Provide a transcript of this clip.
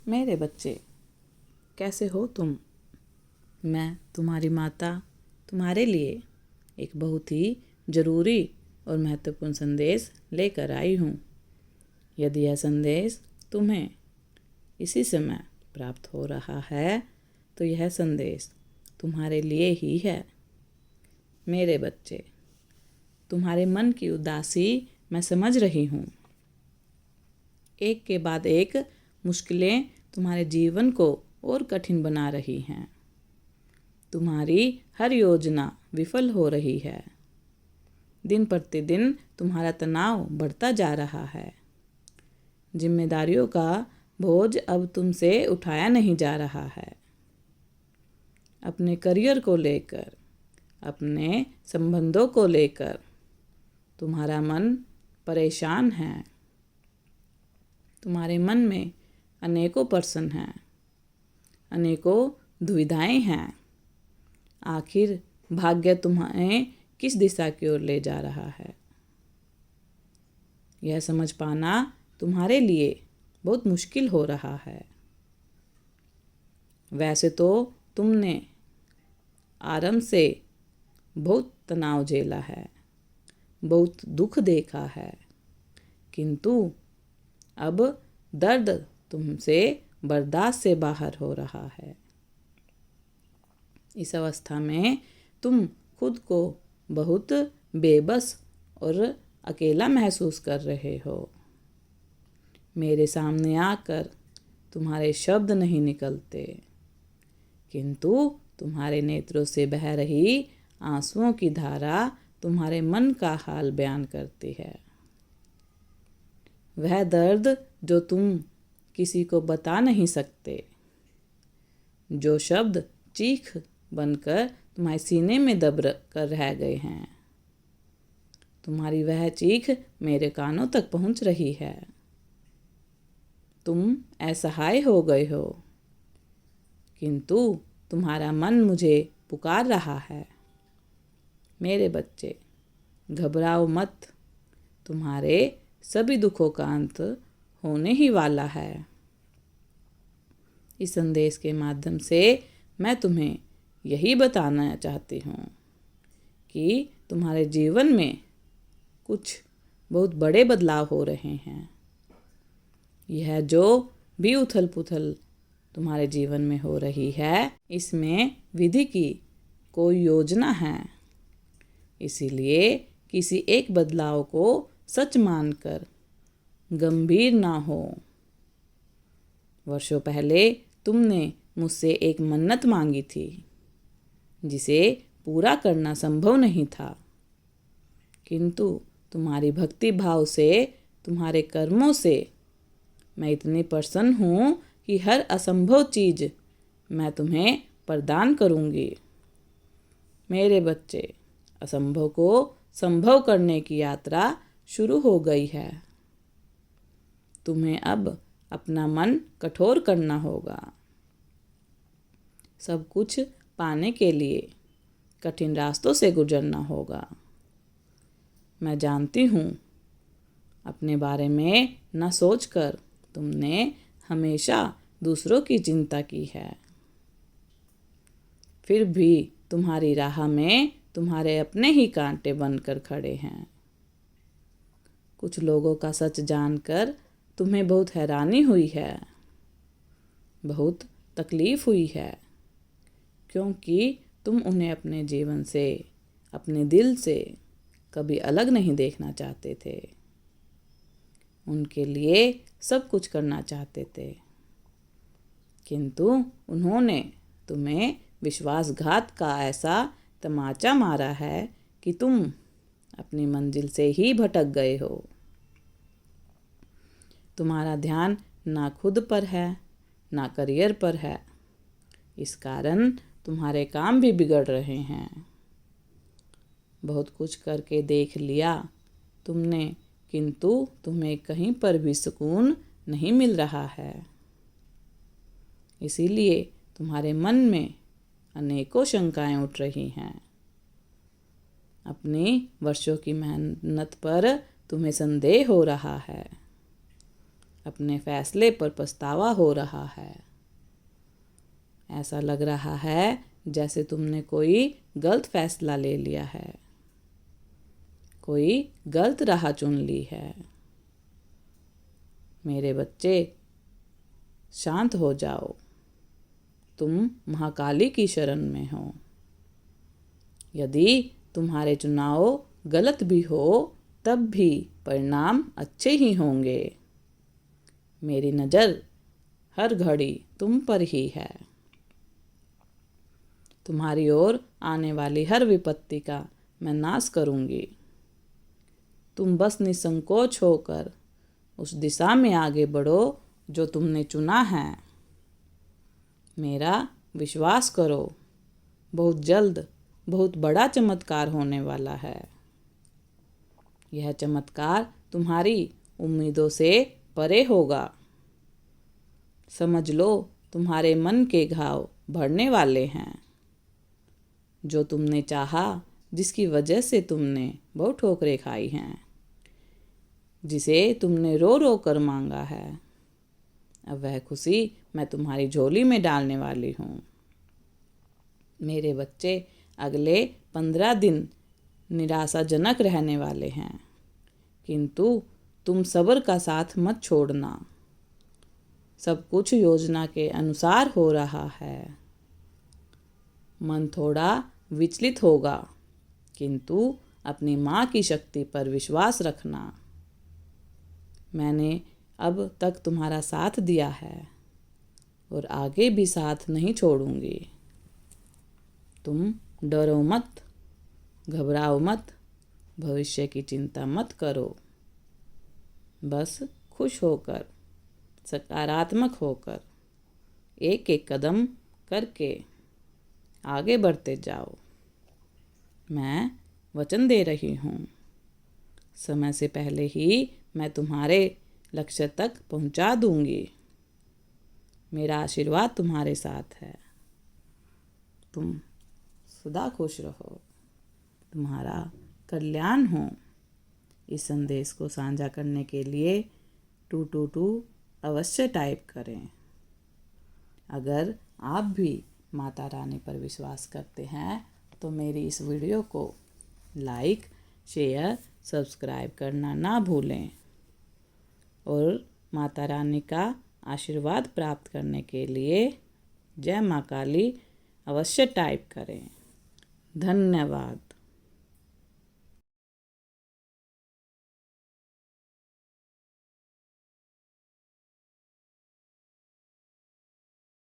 मेरे बच्चे, कैसे हो तुम? मैं तुम्हारी माता तुम्हारे लिए एक बहुत ही ज़रूरी और महत्वपूर्ण संदेश लेकर आई हूँ। यदि यह संदेश तुम्हें इसी समय प्राप्त हो रहा है तो यह संदेश तुम्हारे लिए ही है। मेरे बच्चे, तुम्हारे मन की उदासी मैं समझ रही हूँ। एक के बाद एक मुश्किलें तुम्हारे जीवन को और कठिन बना रही हैं। तुम्हारी हर योजना विफल हो रही है। दिन प्रतिदिन तुम्हारा तनाव बढ़ता जा रहा है। जिम्मेदारियों का बोझ अब तुमसे उठाया नहीं जा रहा है। अपने करियर को लेकर, अपने संबंधों को लेकर तुम्हारा मन परेशान है। तुम्हारे मन में अनेकों प्रश्न हैं, अनेकों दुविधाएं हैं। आखिर भाग्य तुम्हें किस दिशा की ओर ले जा रहा है? यह समझ पाना तुम्हारे लिए बहुत मुश्किल हो रहा है। वैसे तो तुमने आरंभ से बहुत तनाव झेला है, बहुत दुख देखा है, किंतु अब दर्द तुमसे बर्दाश्त से बाहर हो रहा है। इस अवस्था में तुम खुद को बहुत बेबस और अकेला महसूस कर रहे हो। मेरे सामने आकर तुम्हारे शब्द नहीं निकलते, किंतु तुम्हारे नेत्रों से बह रही आंसुओं की धारा तुम्हारे मन का हाल बयान करती है। वह दर्द जो तुम किसी को बता नहीं सकते, जो शब्द चीख बनकर तुम्हारे सीने में दब कर रह गए हैं। तुम्हारी वह चीख मेरे कानों तक पहुंच रही है। तुम असहाय हो गए हो, किंतु तुम्हारा मन मुझे पुकार रहा है। मेरे बच्चे, घबराओ मत। तुम्हारे सभी दुखों का अंत होने ही वाला है। इस संदेश के माध्यम से मैं तुम्हें यही बताना चाहती हूँ कि तुम्हारे जीवन में कुछ बहुत बड़े बदलाव हो रहे हैं। यह जो भी उथल पुथल तुम्हारे जीवन में हो रही है, इसमें विधि की कोई योजना है। इसीलिए किसी एक बदलाव को सच मानकर गंभीर ना हो। वर्षों पहले तुमने मुझसे एक मन्नत मांगी थी, जिसे पूरा करना संभव नहीं था, किंतु तुम्हारी भक्ति भाव से, तुम्हारे कर्मों से मैं इतनी प्रसन्न हूँ कि हर असंभव चीज़ मैं तुम्हें प्रदान करूँगी। मेरे बच्चे, असंभव को संभव करने की यात्रा शुरू हो गई है। तुम्हें अब अपना मन कठोर करना होगा। सब कुछ पाने के लिए कठिन रास्तों से गुजरना होगा। मैं जानती हूँ, अपने बारे में न सोचकर तुमने हमेशा दूसरों की चिंता की है। फिर भी तुम्हारी राह में तुम्हारे अपने ही कांटे बनकर खड़े हैं। कुछ लोगों का सच जानकर तुम्हें बहुत हैरानी हुई है, बहुत तकलीफ हुई है, क्योंकि तुम उन्हें अपने जीवन से, अपने दिल से कभी अलग नहीं देखना चाहते थे। उनके लिए सब कुछ करना चाहते थे, किंतु उन्होंने तुम्हें विश्वासघात का ऐसा तमाचा मारा है कि तुम अपनी मंजिल से ही भटक गए हो। तुम्हारा ध्यान ना खुद पर है, ना करियर पर है। इस कारण तुम्हारे काम भी बिगड़ रहे हैं। बहुत कुछ करके देख लिया तुमने, किंतु तुम्हें कहीं पर भी सुकून नहीं मिल रहा है। इसीलिए तुम्हारे मन में अनेकों शंकाएं उठ रही हैं। अपनी वर्षों की मेहनत पर तुम्हें संदेह हो रहा है। अपने फैसले पर पछतावा हो रहा है। ऐसा लग रहा है जैसे तुमने कोई गलत फैसला ले लिया है, कोई गलत राह चुन ली है। मेरे बच्चे, शांत हो जाओ। तुम महाकाली की शरण में हो। यदि तुम्हारे चुनाव गलत भी हो तब भी परिणाम अच्छे ही होंगे। मेरी नज़र हर घड़ी तुम पर ही है। तुम्हारी ओर आने वाली हर विपत्ति का मैं नाश करूंगी। तुम बस निसंकोच होकर उस दिशा में आगे बढ़ो जो तुमने चुना है। मेरा विश्वास करो, बहुत जल्द बहुत बड़ा चमत्कार होने वाला है। यह चमत्कार तुम्हारी उम्मीदों से परे होगा। समझ लो, तुम्हारे मन के घाव भरने वाले हैं। जो तुमने चाहा, जिसकी वजह से तुमने बहुत ठोकरें खाई हैं, जिसे तुमने रो रो कर मांगा है, अब वह खुशी मैं तुम्हारी झोली में डालने वाली हूँ। मेरे बच्चे, अगले 15 दिन निराशाजनक रहने वाले हैं, किंतु तुम सब्र का साथ मत छोड़ना। सब कुछ योजना के अनुसार हो रहा है। मन थोड़ा विचलित होगा, किंतु अपनी माँ की शक्ति पर विश्वास रखना। मैंने अब तक तुम्हारा साथ दिया है और आगे भी साथ नहीं छोड़ूंगी। तुम डरो मत, घबराओ मत, भविष्य की चिंता मत करो। बस खुश होकर, सकारात्मक होकर, एक एक कदम करके आगे बढ़ते जाओ। मैं वचन दे रही हूँ, समय से पहले ही मैं तुम्हारे लक्ष्य तक पहुँचा दूँगी। मेरा आशीर्वाद तुम्हारे साथ है। तुम सदा खुश रहो, तुम्हारा कल्याण हो। इस संदेश को साझा करने के लिए 222 अवश्य टाइप करें। अगर आप भी माता रानी पर विश्वास करते हैं तो मेरी इस वीडियो को लाइक, शेयर, सब्सक्राइब करना ना भूलें और माता रानी का आशीर्वाद प्राप्त करने के लिए जय माँ काली अवश्य टाइप करें। धन्यवाद।